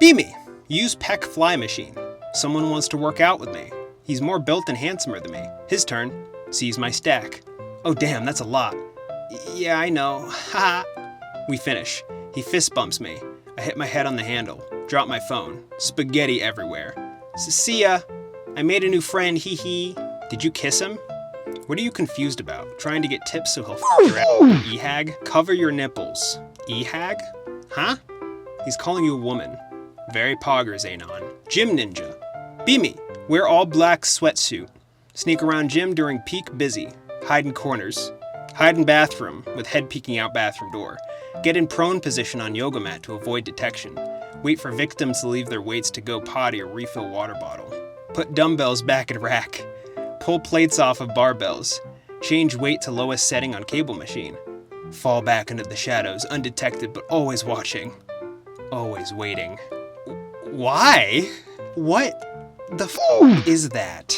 Be me. Use pec fly machine. Someone wants to work out with me. He's more built and handsomer than me. His turn. Sees my stack. Oh damn, that's a lot. Yeah, I know. Ha. We finish. He fist bumps me. I hit my head on the handle. Drop my phone. Spaghetti everywhere. See ya. I made a new friend, hee hee. Did you kiss him? What are you confused about? Trying to get tips so he'll f your ass, e-hag? Cover your nipples. E-hag? Huh? He's calling you a woman. Very poggers, Anon. Gym ninja. Be me. Wear all black sweatsuit. Sneak around gym during peak busy. Hide in corners. Hide in bathroom with head peeking out bathroom door. Get in prone position on yoga mat to avoid detection. Wait for victims to leave their weights to go potty or refill water bottle. Put dumbbells back in rack. Pull plates off of barbells. Change weight to lowest setting on cable machine. Fall back into the shadows, undetected but always watching. Always waiting. Why? What the f*** is that?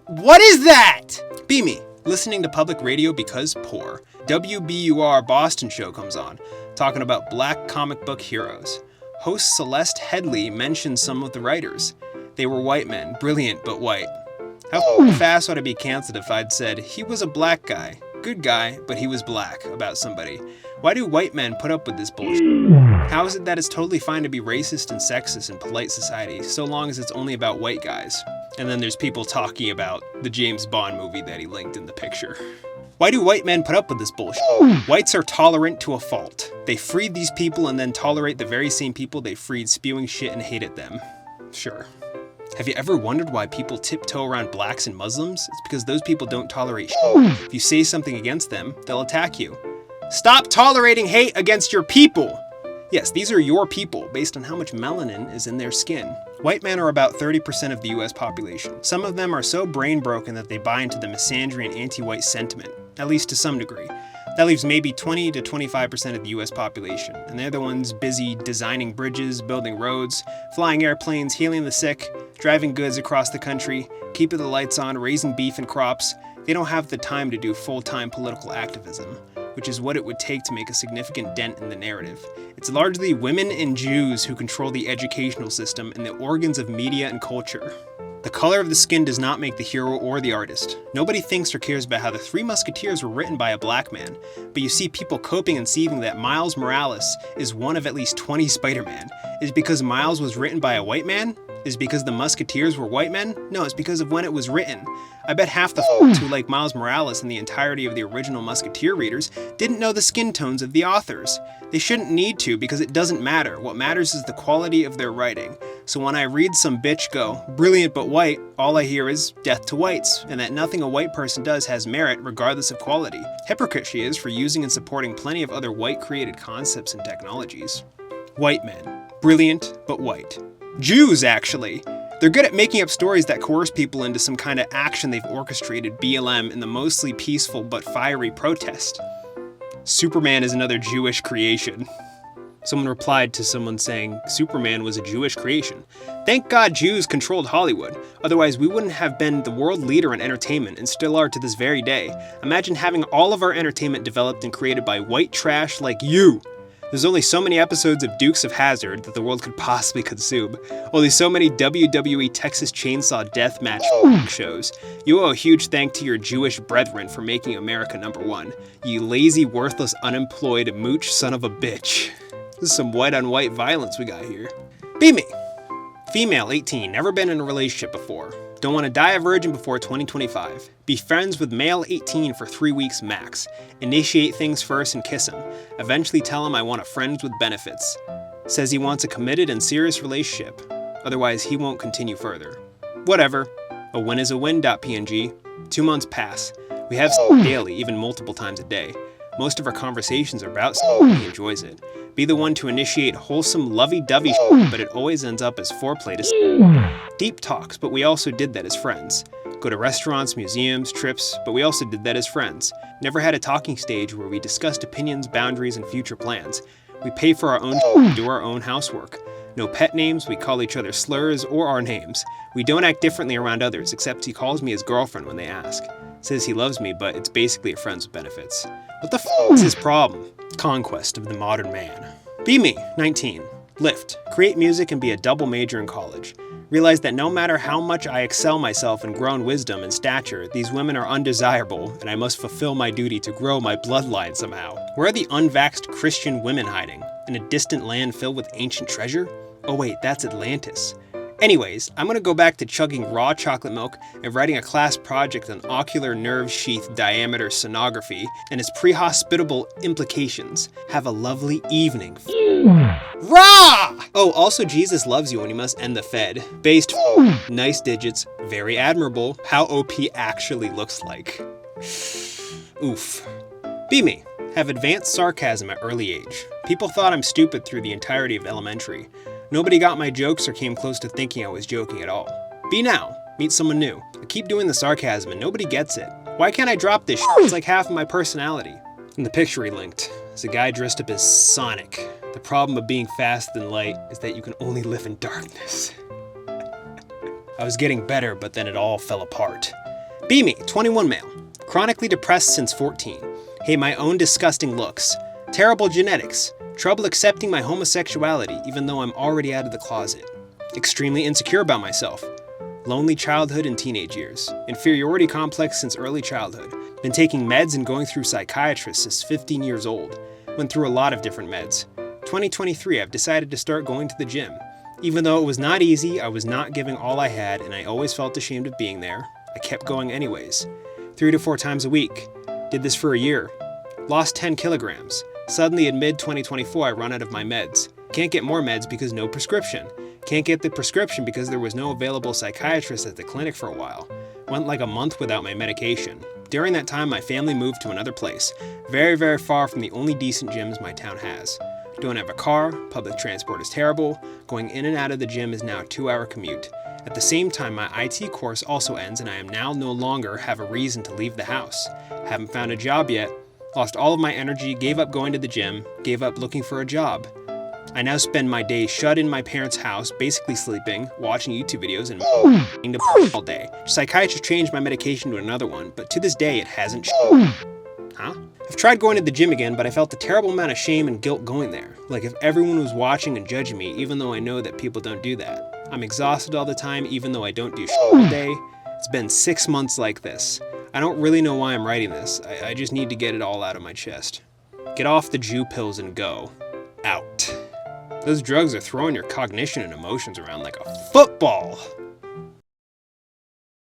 What is that? Be me. Listening to public radio because poor. WBUR Boston show comes on, talking about black comic book heroes. Host Celeste Headley mentions some of the writers. They were white men, brilliant but white. How fast would I be canceled if I'd said, he was a black guy, good guy, but he was black, about somebody? Why do white men put up with this bullshit? How is it that it's totally fine to be racist and sexist in polite society, so long as it's only about white guys? And then there's people talking about the James Bond movie that he linked in the picture. Why do white men put up with this bullshit? Whites are tolerant to a fault. They freed these people and then tolerate the very same people they freed spewing shit and hate at them. Sure. Have you ever wondered why people tiptoe around blacks and Muslims? It's because those people don't tolerate shit. If you say something against them, they'll attack you. Stop tolerating hate against your people! Yes, these are your people, based on how much melanin is in their skin. White men are about 30% of the US population. Some of them are so brain broken that they buy into the misandry and anti-white sentiment, at least to some degree. That leaves maybe 20 to 25% of the US population, and they're the ones busy designing bridges, building roads, flying airplanes, healing the sick, driving goods across the country, keeping the lights on, raising beef and crops. They don't have the time to do full-time political activism, which is what it would take to make a significant dent in the narrative. It's largely women and Jews who control the educational system and the organs of media and culture. The color of the skin does not make the hero or the artist. Nobody thinks or cares about how the Three Musketeers were written by a black man, but you see people coping and conceiving that Miles Morales is one of at least 20 Spider-Man. Is it because Miles was written by a white man? Is it because the Musketeers were white men? No, it's because of when it was written. I bet half the folks who like Miles Morales and the entirety of the original Musketeer readers didn't know the skin tones of the authors. They shouldn't need to because it doesn't matter. What matters is the quality of their writing. So when I read some bitch go, brilliant but white, all I hear is death to whites, and that nothing a white person does has merit regardless of quality. Hypocrite she is for using and supporting plenty of other white created concepts and technologies. White men, brilliant but white. Jews, actually. They're good at making up stories that coerce people into some kind of action they've orchestrated BLM in the mostly peaceful but fiery protest. Superman is another Jewish creation. Someone replied to someone saying Superman was a Jewish creation. Thank God Jews controlled Hollywood, otherwise we wouldn't have been the world leader in entertainment and still are to this very day. Imagine having all of our entertainment developed and created by white trash like you. There's only so many episodes of Dukes of Hazzard that the world could possibly consume. Only so many WWE Texas Chainsaw Deathmatch shows. You owe a huge thank to your Jewish brethren for making America #1. You lazy, worthless, unemployed mooch son of a bitch. This is some white on white violence we got here. Be me. Female, 18, never been in a relationship before. Don't want to die a virgin before 2025. Be friends with male 18 for 3 weeks max. Initiate things first and kiss him. Eventually tell him I want a friends with benefits. Says he wants a committed and serious relationship. Otherwise he won't continue further. Whatever. A win is a win.png. 2 months pass. We have sex daily, even multiple times a day. Most of our conversations are about sex and he enjoys it. Be the one to initiate wholesome lovey-dovey shit, but it always ends up as foreplay to deep talks, but we also did that as friends. Go to restaurants, museums, trips, but we also did that as friends. Never had a talking stage where we discussed opinions, boundaries, and future plans. We pay for our own and do our own housework. No pet names, we call each other slurs or our names. We don't act differently around others, except he calls me his girlfriend when they ask. Says he loves me, but it's basically a friends with benefits. What the f*** is his problem? Conquest of the modern man. Be me, 19. Lift. Create music and be a double major in college. Realize that no matter how much I excel myself in grown wisdom and stature, these women are undesirable, and I must fulfill my duty to grow my bloodline somehow. Where are the unvaxxed Christian women hiding? In a distant land filled with ancient treasure? Oh wait, that's Atlantis. Anyways, I'm gonna go back to chugging raw chocolate milk and writing a class project on ocular nerve sheath diameter sonography and its pre-hospitable implications. Have a lovely evening. Rah! Oh, also Jesus loves you when he must end the Fed. Based, nice digits, very admirable, how OP actually looks like. Oof. Be me. Have advanced sarcasm at early age. People thought I'm stupid through the entirety of elementary. Nobody got my jokes or came close to thinking I was joking at all. Be now. Meet someone new. I keep doing the sarcasm and nobody gets it. Why can't I drop this shit? It's like half of my personality. In the picture he linked, is a guy dressed up as Sonic. The problem of being fast and light is that you can only live in darkness. I was getting better, but then it all fell apart. Be me, 21 male. Chronically depressed since 14. Hate my own disgusting looks. Terrible genetics. Trouble accepting my homosexuality even though I'm already out of the closet. Extremely insecure about myself. Lonely childhood and teenage years. Inferiority complex since early childhood. Been taking meds and going through psychiatrists since 15 years old. Went through a lot of different meds. 2023, I've decided to start going to the gym. Even though it was not easy, I was not giving all I had and I always felt ashamed of being there. I kept going anyways. 3 to 4 times a week. Did this for a year. Lost 10 kilograms. Suddenly in mid-2024, I run out of my meds. Can't get more meds because no prescription. Can't get the prescription because there was no available psychiatrist at the clinic for a while. Went like a month without my medication. During that time, my family moved to another place, very, very far from the only decent gyms my town has. Don't have a car, public transport is terrible, going in and out of the gym is now a 2-hour commute. At the same time, my IT course also ends and I am now no longer have a reason to leave the house. Haven't found a job yet. Lost all of my energy, gave up going to the gym, gave up looking for a job. I now spend my days shut in my parents' house, basically sleeping, watching YouTube videos, and all day. Psychiatrist changed my medication to another one, but to this day it hasn't Huh? I've tried going to the gym again, but I felt a terrible amount of shame and guilt going there. Like if everyone was watching and judging me, even though I know that people don't do that. I'm exhausted all the time, even though I don't do all day. It's been 6 months like this. I don't really know why I'm writing this. I just need to get it all out of my chest. Get off the Jew pills and go. Out. Those drugs are throwing your cognition and emotions around like a football.